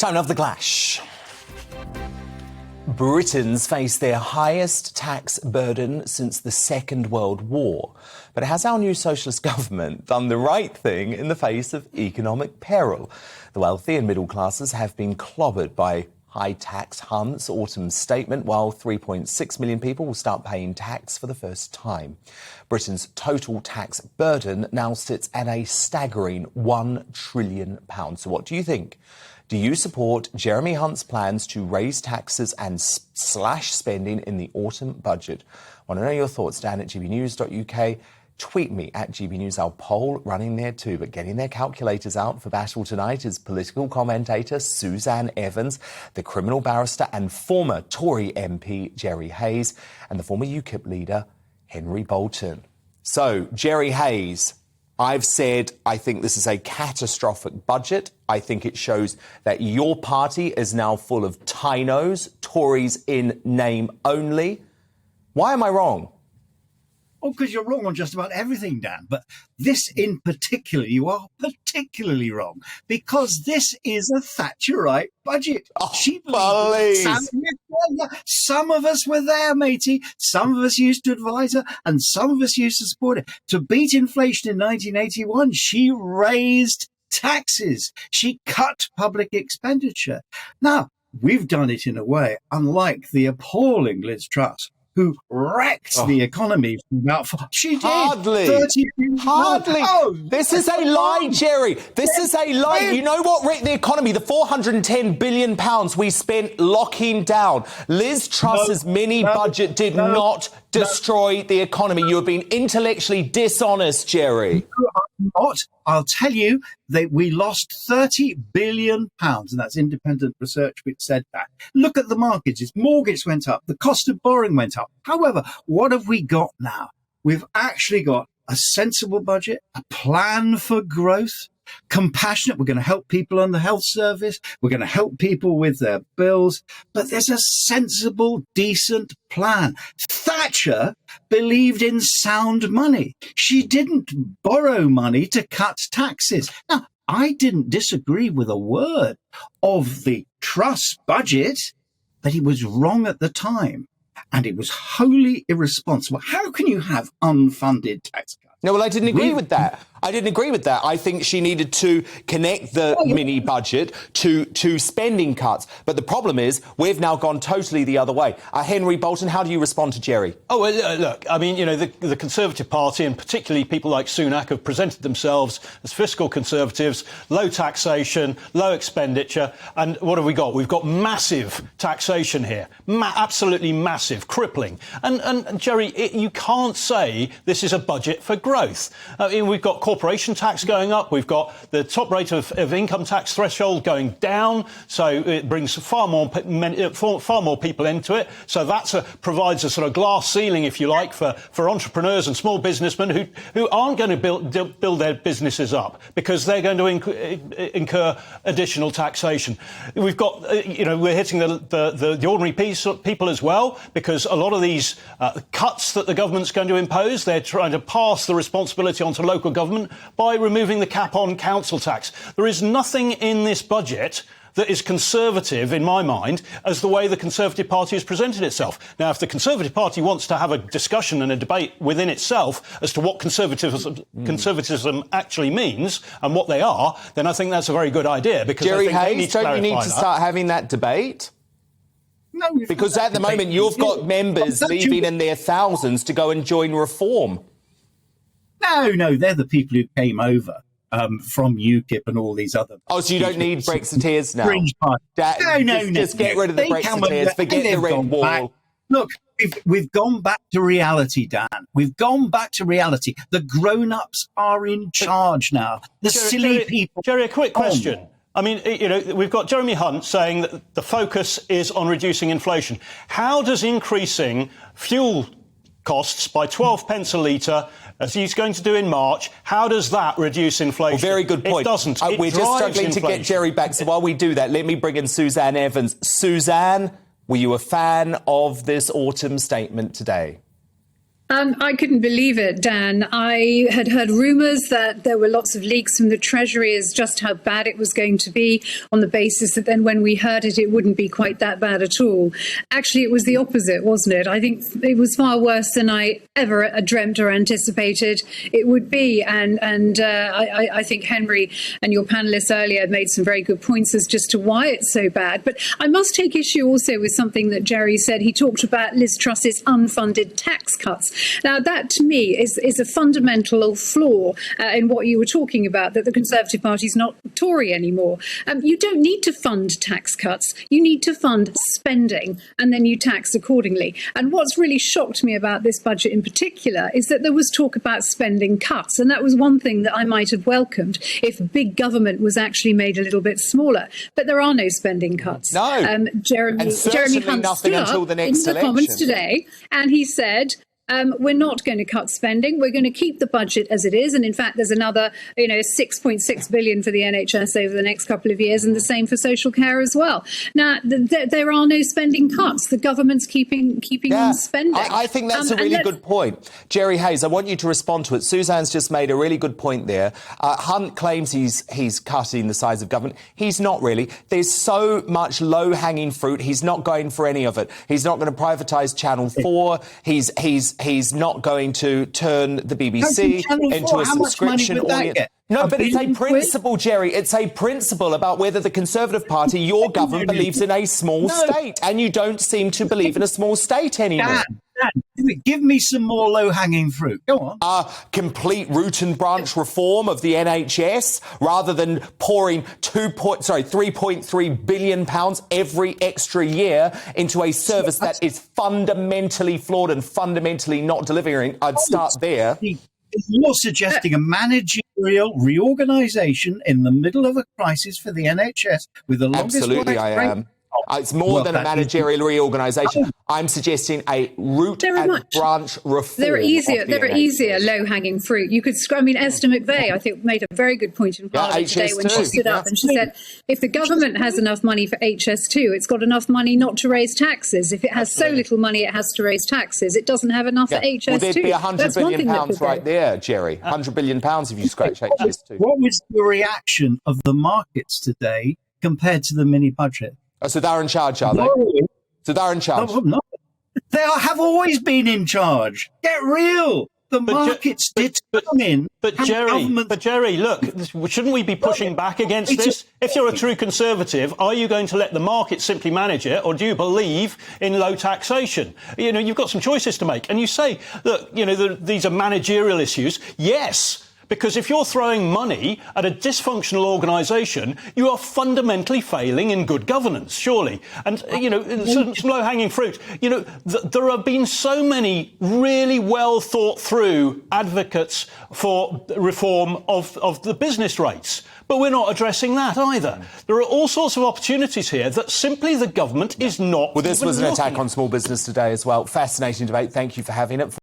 Time of the clash. Britons face their highest tax burden since the Second World War. But has our new socialist government done the right thing in the face of economic peril? The wealthy and middle classes have been clobbered by high tax Hunt's autumn statement, while 3.6 million people will start paying tax for the first time. Britain's total tax burden now sits at a staggering £1 trillion. So what do you think? Do you support Jeremy Hunt's plans to raise taxes and slash spending in the autumn budget? I want to know your thoughts. Dan at gbnews.uk. Tweet me at GBNews. Our poll running there too. But getting their calculators out for battle tonight is political commentator Suzanne Evans, the criminal barrister and former Tory MP Jerry Hayes, and the former UKIP leader Henry Bolton. So, Jerry Hayes, I've said I think this is a catastrophic budget. I think it shows that your party is now full of Tinos, Tories in name only. Why am I wrong? Oh, because you're wrong on just about everything, Dan. But this in particular, you are particularly wrong, because this is a Thatcherite budget. Oh, she believes. Some of us were there, matey. Some of us used to advise her, and some of us used to support it. To beat inflation in 1981, she raised taxes. She cut public expenditure. Now, we've done it in a way, unlike the appalling Liz Truss, who wrecked the economy from about... She did. Hardly. 30 Hardly. Oh, this is a lie, Jerry. This is a lie. You know what wrecked the economy? The £410 billion we spent locking down. Liz Truss's mini-budget did not destroy the economy. You have been intellectually dishonest, Jerry. Not. I'll tell you that we lost £30 billion, and that's independent research which said that. Look at the markets. Its mortgage went up. The cost of borrowing went up. However, what have we got now? We've actually got a sensible budget, a plan for growth, compassionate. We're going to help people on the health service. We're going to help people with their bills. But there's a sensible, decent plan. Thatcher believed in sound money. She didn't borrow money to cut taxes. Now, I didn't disagree with a word of the Truss budget, but he was wrong at the time. And it was wholly irresponsible. How can you have unfunded tax cuts? No, well, I didn't agree with that. I think she needed to connect the mini budget to spending cuts. But the problem is we've now gone totally the other way. Henry Bolton, how do you respond to Jerry? Oh, well, look, I mean, you know, the Conservative Party, and particularly people like Sunak, have presented themselves as fiscal conservatives, low taxation, low expenditure. And what have we got? We've got massive taxation here, absolutely massive, crippling. And Jerry, you can't say this is a budget for growth. We've got corporation tax going up. We've got the top rate of income tax threshold going down. So it brings far more people into it. So that provides a sort of glass ceiling, if you like, for entrepreneurs and small businessmen who aren't going to build their businesses up because they're going to incur additional taxation. We've got, we're hitting the ordinary people as well, because a lot of these cuts that the government's going to impose, they're trying to pass the responsibility onto local government by removing the cap on council tax. There is nothing in this budget that is conservative, in my mind, as the way the Conservative Party has presented itself. Now, if the Conservative Party wants to have a discussion and a debate within itself as to what conservatism actually means and what they are, then I think that's a very good idea. Because Jerry I think Hayes, don't you need to start having that debate? No, because at the moment you've got members leaving in their thousands to go and join Reform. No, they're the people who came over from UKIP and all these other... Oh, so you don't need Brexiteers now? No. Just get rid of the Brexiteers, forget the red wall. Look, we've gone back to reality, Dan. We've gone back to reality. The grown-ups are in charge now. Silly people... Jerry, a quick question. I mean, we've got Jeremy Hunt saying that the focus is on reducing inflation. How does increasing fuel costs by 12 pence a litre, as he's going to do in March, how does that reduce inflation? Well, very good point. It doesn't. We're just struggling to get Jerry back. So while we do that, let me bring in Suzanne Evans. Suzanne, were you a fan of this autumn statement today? I couldn't believe it, Dan. I had heard rumours that there were lots of leaks from the Treasury as just how bad it was going to be, on the basis that then when we heard it, it wouldn't be quite that bad at all. Actually, it was the opposite, wasn't it? I think it was far worse than I ever dreamt or anticipated it would be. And I think Henry and your panellists earlier made some very good points as just to why it's so bad. But I must take issue also with something that Jerry said. He talked about Liz Truss's unfunded tax cuts. Now, that to me is a fundamental flaw in what you were talking about, that the Conservative Party is not Tory anymore. You don't need to fund tax cuts. You need to fund spending, and then you tax accordingly. And what's really shocked me about this budget in particular is that there was talk about spending cuts. And that was one thing that I might have welcomed if big government was actually made a little bit smaller. But there are no spending cuts. No. Jeremy Hunt stood up in the Commons today, and he said, we're not going to cut spending. We're going to keep the budget as it is. And in fact, there's another, 6.6 billion for the NHS over the next couple of years, and the same for social care as well. Now, there are no spending cuts. The government's keeping on spending. I think that's a really good point. Jerry Hayes, I want you to respond to it. Suzanne's just made a really good point there. Hunt claims he's cutting the size of government. He's not really. There's so much low-hanging fruit. He's not going for any of it. He's not going to privatise Channel 4. He's not going to turn the BBC into a subscription audience. No, but it's a principle, Jerry. It's a principle about whether the Conservative Party, your government, believes in a small state. And you don't seem to believe in a small state anymore. Dan, give me some more low-hanging fruit. Go on. Complete root and branch reform of the NHS, rather than pouring £3.3 billion every extra year into a service that is fundamentally flawed and fundamentally not delivering. I'd start there. You're suggesting a managerial reorganisation in the middle of a crisis for the NHS with the longest... Absolutely, I am. It's more than a managerial reorganisation. I'm suggesting a root and branch reform. There are easier low-hanging fruit. You could, Esther McVey, I think, made a very good point in Parliament today when she stood up and she said, if the government has enough money for HS2, it's got enough money not to raise taxes. If it has so little money it has to raise taxes, it doesn't have enough for HS2. Well, there'd be £100 billion right there, Jerry. £100 billion if you scratch HS2. What was the reaction of the markets today compared to the mini budget? Oh, so they're in charge, are they? So they're in charge. No. They have always been in charge. Get real. The markets did come in. But Jerry, look, shouldn't we be pushing back against this? If you're a true Conservative, are you going to let the market simply manage it, or do you believe in low taxation? You've got some choices to make. And you say, look, these are managerial issues. Yes. Because if you're throwing money at a dysfunctional organisation, you are fundamentally failing in good governance, surely. And, some low-hanging fruit. There have been so many really well-thought-through advocates for reform of the business rates. But we're not addressing that either. There are all sorts of opportunities here that simply the government is not. Well, this was an attack on small business today as well. Fascinating debate. Thank you for having it.